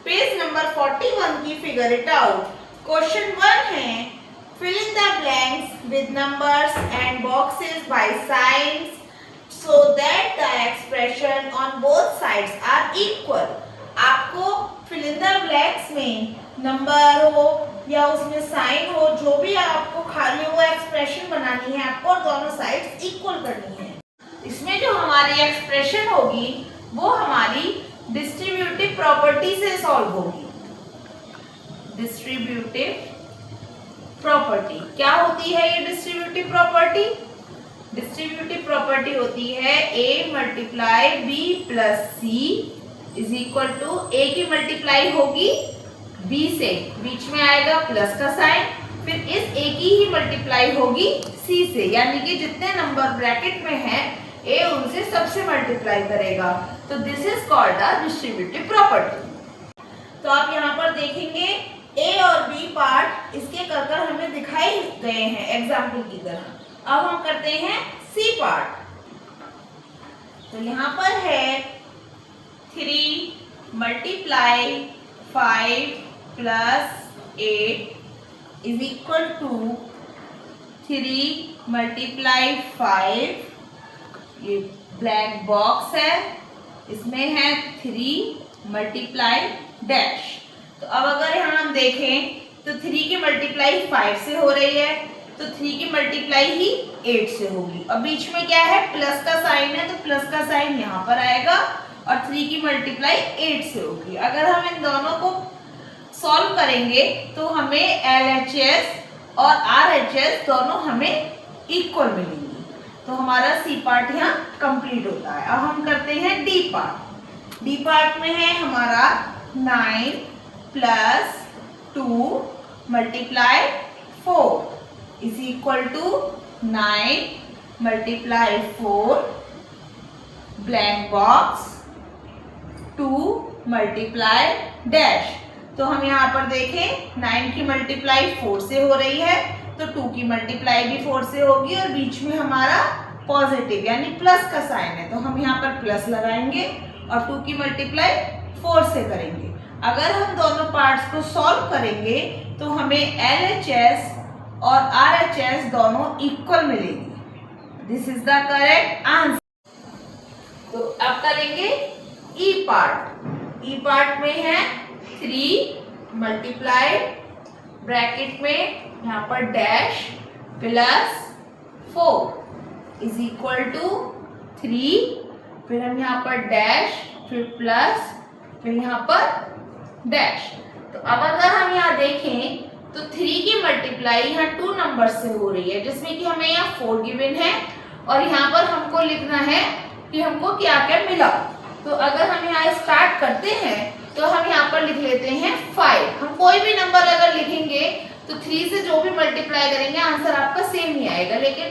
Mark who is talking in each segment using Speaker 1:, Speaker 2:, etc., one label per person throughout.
Speaker 1: Page number 41 की figure it out. Question 1 है fill in the blanks with numbers and boxes by signs so that the expression on both sides are equal। आपको fill in the blanks में number हो या उसमें sign हो, जो भी आपको खाली वो एक्सप्रेशन बनानी है आपको और दोनों साइड्स इक्वल करनी है। इसमें जो हमारी एक्सप्रेशन होगी वो हमारी डिस्ट्रीब्यूटिव प्रॉपर्टी से सॉल्व होगी। डिस्ट्रीब्यूटिव प्रॉपर्टी क्या होती है? ये डिस्ट्रीब्यूटिव प्रॉपर्टी, डिस्ट्रीब्यूटिव प्रॉपर्टी होती है a multiply b plus C is equal to a की मल्टीप्लाई होगी b से, बीच में आएगा प्लस का साइन, फिर इस a की ही मल्टीप्लाई होगी c से, यानी कि जितने नंबर ब्रैकेट में है a उनसे सबसे मल्टीप्लाई करेगा। तो this is called a distributive property. तो आप यहाँ पर देखेंगे ए और बी पार्ट इसके कर हमें दिखाई गए हैं एग्जाम्पल की तरह। अब हम करते हैं सी पार्ट। तो यहाँ पर है 3 multiply 5 plus 8 is equal to 3 multiply 5, ये ब्लैक बॉक्स है, इसमें है 3 मल्टीप्लाई डैश। तो अब अगर यहाँ हम देखें तो 3 की मल्टीप्लाई 5 से हो रही है, तो 3 की मल्टीप्लाई ही 8 से होगी, और बीच में क्या है प्लस का साइन है, तो प्लस का साइन यहाँ पर आएगा और 3 की मल्टीप्लाई 8 से होगी। अगर हम इन दोनों को सॉल्व करेंगे तो हमें LHS और RHS दोनों हमें इक्वल मिलेंगी। तो हमारा सी पार्ट यहाँ कंप्लीट होता है। अब हम करते हैं डी पार्ट। डी पार्ट में है हमारा 9 plus 2 multiply 4 is equal to 9 multiply 4 blank box 2 multiply dash. तो हम यहाँ पर देखें 9 की मल्टीप्लाई 4 से हो रही है, तो 2 की मल्टीप्लाई भी 4 से होगी और बीच में हमारा पॉजिटिव यानी प्लस का साइन है, तो हम यहाँ पर प्लस लगाएंगे और 2 की मल्टीप्लाई 4 से करेंगे। अगर हम दोनों पार्ट्स को सॉल्व करेंगे तो हमें LHS और RHS दोनों इक्वल मिलेगी। This is the correct answer. तो अब करेंगे ई पार्ट। ई पार्ट में है 3 मल्टीप्लाई ब्रैकेट में यहाँ पर dash plus 4 is equal to 3, फिर हम यहाँ पर डैश, फिर प्लस, फिर यहाँ पर डैश। तो अब अगर हम यहाँ देखें तो 3 की मल्टीप्लाई यहाँ 2 नंबर से हो रही है, जिसमें कि हमें यहाँ 4 गिवन है और यहाँ पर हमको लिखना है कि हमको क्या क्या मिला। तो अगर हम यहाँ स्टार्ट करते हैं तो हम यहाँ पर लिख लेते हैं 5। हम कोई भी नंबर अगर लिखेंगे तो 3 से जो भी मल्टीप्लाई करेंगे आंसर आपका सेम ही आएगा, लेकिन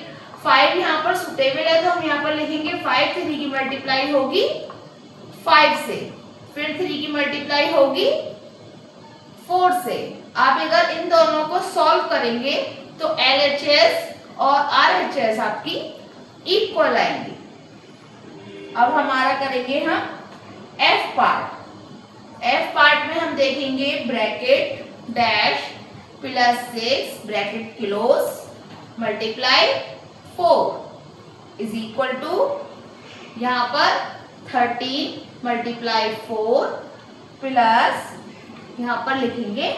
Speaker 1: 5 यहाँ पर सुटेबल है तो हम यहाँ पर लिखेंगे 5। 3 की मल्टीप्लाई होगी 5 से, फिर 3 की मल्टीप्लाई होगी 4 से। आप अगर इन दोनों को सॉल्व करेंगे तो LHS और RHS आपकी इक्वल आएंगी। अब हमारा करेंगे हम F पार्ट। F पार्ट में हम देखेंगे bracket dash plus 6 bracket close multiply 4 is equal to यहाँ पर 13 मल्टीप्लाई 4 प्लस यहाँ पर लिखेंगे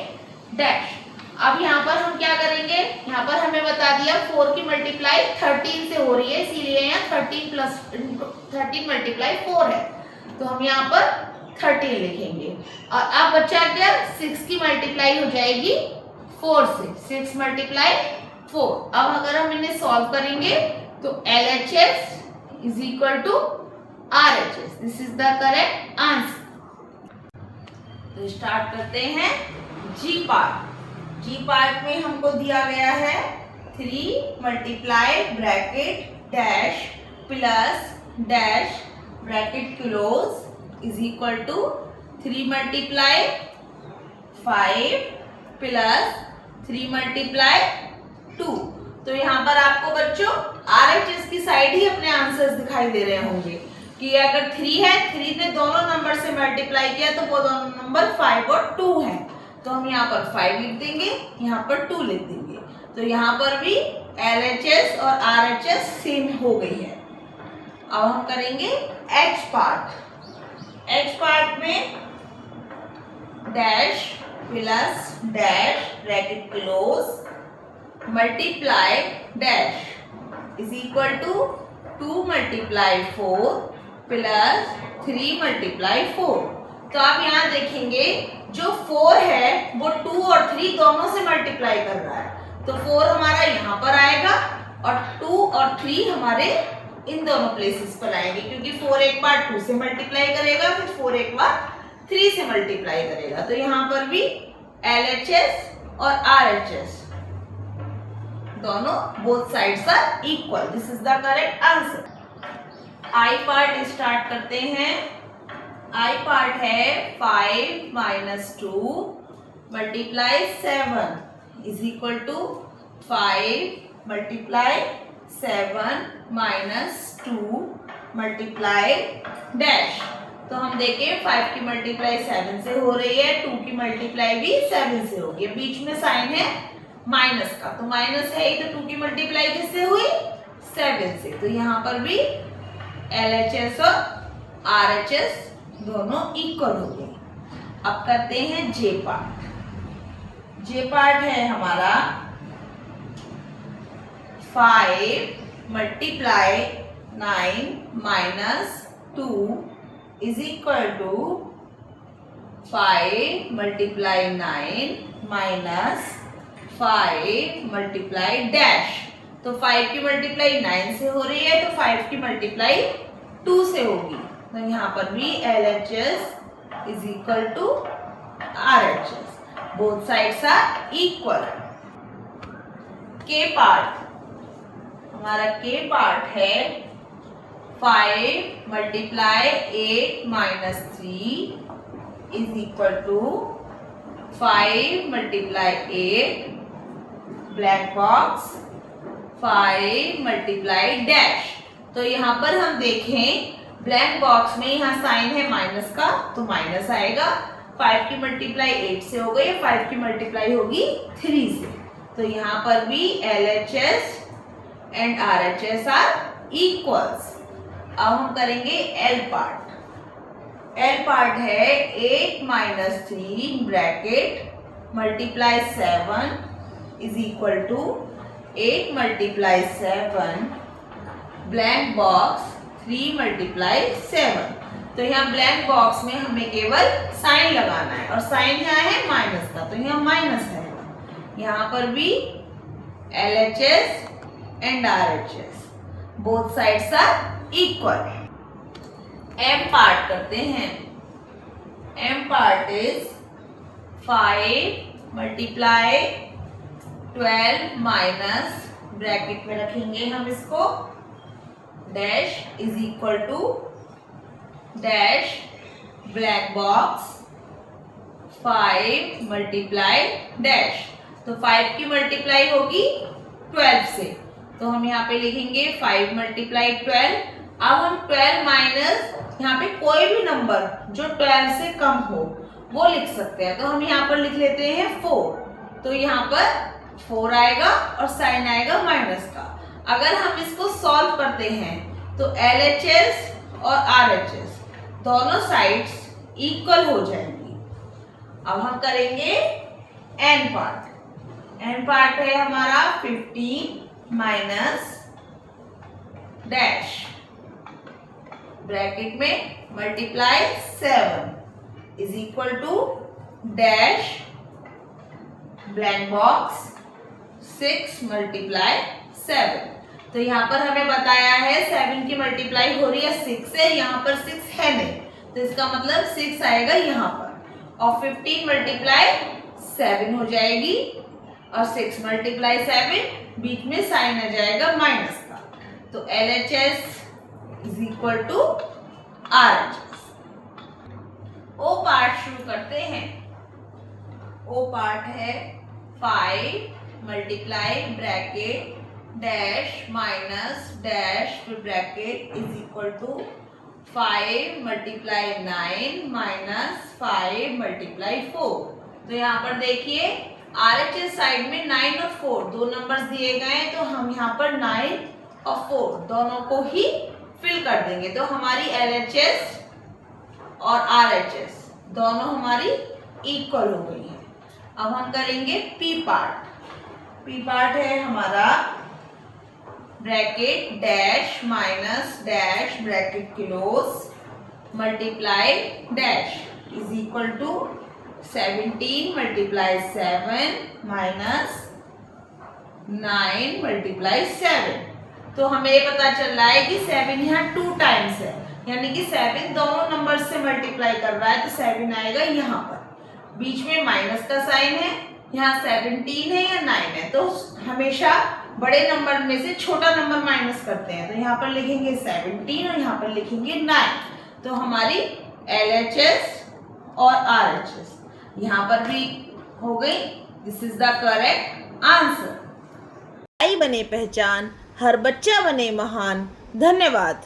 Speaker 1: डैश। अब यहाँ पर हम क्या करेंगे, यहाँ पर हमें बता दिया 4 की मल्टीप्लाई 13 से हो रही है, इसीलिए यहाँ 13 मल्टीप्लाई 4 है, तो हम यहाँ पर 13 लिखेंगे। और अब बच्चा क्या 6 की मल्टीप्लाई हो जाएगी 4 से, 6 मल्टीप्लाई 4। अब अगर हम इन्हें सॉल्व करेंगे तो LHS is equal to RHS। This is the correct answer. तो स्टार्ट करते हैं जी पार्ट। जी पार्ट में हमको दिया गया है 3 multiply bracket dash plus dash bracket close is equal to 3 multiply 5 plus 3 multiply 2। तो यहाँ पर आपको बच्चों RHS की साइड ही अपने आंसर्स दिखाई दे रहे होंगे, कि अगर 3 है, 3 ने दोनों नंबर से मल्टीप्लाई किया तो वो दोनों नंबर 5 और 2 है। तो हम यहाँ पर 5 लिख देंगे, यहाँ पर 2 लिख देंगे। तो यहाँ पर भी LHS और RHS सेम हो गई है। अब हम करेंगे H पार्ट। H पार्ट में dash plus dash bracket close multiply dash is equal to 2 multiply 4 plus 3 multiply 4। तो आप यहाँ देखेंगे जो 4 है वो 2 और 3 दोनों से मल्टीप्लाई कर रहा है, तो 4 हमारा यहाँ पर आएगा और 2 और 3 हमारे इन दोनों प्लेसेस पर आएंगे, क्योंकि 4 एक बार 2 से मल्टीप्लाई करेगा, फिर 4 एक बार 3 से मल्टीप्लाई करेगा। तो यहाँ पर भी LHS और RHS दोनों both sides are equal. This is the correct answer. I part start करते हैं। I पार्ट है 5 minus 2 multiply 7 is equal to 5 multiply 7 minus 2 multiply dash. तो हम देखें 5 की मल्टीप्लाई 7 से हो रही है, 2 की मल्टीप्लाई भी 7 से होगी। बीच में साइन है माइनस का, तो माइनस है ही, तो 2 की मल्टीप्लाई किससे हुई? 7 से। तो यहाँ पर भी LHS और RHS दोनों इक्वल हो गए। अब करते हैं J पार्ट। J पार्ट है हमारा 5 multiply 9 minus 2 is equal to 5 multiply 9 minus 5 multiply dash. तो 5 की मल्टीप्लाई 9 से हो रही है, तो 5 की मल्टीप्लाई 2 से होगी। तो यहाँ पर भी LHS is equal to RHS, both sides are equal. K part हमारा K पार्ट है 5 multiply 8 minus 3 is equal to 5 multiply 8 black box 5 multiply dash. तो यहाँ पर हम देखें ब्लैक बॉक्स में यहाँ साइन है माइनस का, तो माइनस आएगा। 5 की मल्टीप्लाई 8 से हो गई, 5 की मल्टीप्लाई होगी 3 से। तो यहाँ पर भी LHS and RHS are equals. अब हम करेंगे L पार्ट। L पार्ट है 8 minus 3 bracket multiply 7 is equal to 8 multiply 7 blank box 3 multiply 7। तो यहाँ ब्लैंक बॉक्स में हमें केवल साइन लगाना है, और साइन यहाँ है माइनस का, तो यहाँ माइनस है। यहाँ पर भी LHS and RHS both sides are equal. M part करते हैं। M part is 5 multiply 12 minus bracket में रखेंगे हम इसको dash is equal to dash black box 5 multiply dash. तो 5 की मल्टीप्लाई होगी 12 से, तो हम यहाँ पे लिखेंगे 5 मल्टीप्लाई 12। अब हम 12 माइनस यहाँ पे कोई भी नंबर जो 12 से कम हो वो लिख सकते हैं। तो हम यहाँ पर लिख लेते हैं 4, तो यहाँ पर 4 आएगा और साइन आएगा माइनस का। अगर हम इसको सॉल्व करते हैं तो LHS और RHS दोनों साइड्स इक्वल हो जाएंगी। अब हम करेंगे N पार्ट। N पार्ट है हमारा 15 माइनस डैश ब्रैकेट में multiply 7 is equal to dash blank box 6 multiply 7। तो यहाँ पर हमें बताया है 7 की मल्टीप्लाई हो रही है 6 से, यहाँ पर 6 है नहीं, तो इसका मतलब 6 आएगा यहाँ पर, और 15 मल्टीप्लाई 7 हो जाएगी, और 6 मल्टीप्लाई 7 बीच में साइन आ जाएगा माइनस का। तो LHS is equal to RHS। O part शुरू करते हैं। O पार्ट है 5 multiply bracket dash minus dash फिर bracket is equal to 5 multiply 9 minus 5 multiply 4। तो यहाँ पर देखिए RHS साइड में 9 और 4 दो नंबर्स दिए गए हैं, तो हम यहाँ पर 9 और 4 दोनों को ही फिल कर देंगे। तो हमारी LHS और RHS दोनों हमारी इक्वल हो गई है। अब हम करेंगे P पार्ट। P पार्ट है हमारा bracket dash minus dash bracket close multiply dash is equal to 17 multiply 7 minus 9 multiply 7। तो हमें पता चल रहा है कि 7 यहाँ 2 टाइम्स है, यानी कि 7 दोनों नंबर से मल्टीप्लाई कर रहा है, तो 7 आएगा यहाँ पर। बीच में माइनस का साइन है, यहाँ 17 है या 9 है, तो हमेशा बड़े नंबर में से छोटा नंबर माइनस करते हैं। तो यहाँ पर लिखेंगे 17 और यहाँ पर लिखेंगे 9। तो हमारी LHS और RHS यहाँ पर भी हो गई। This is the correct answer.
Speaker 2: बने पहचान, हर बच्चा बने महान। धन्यवाद।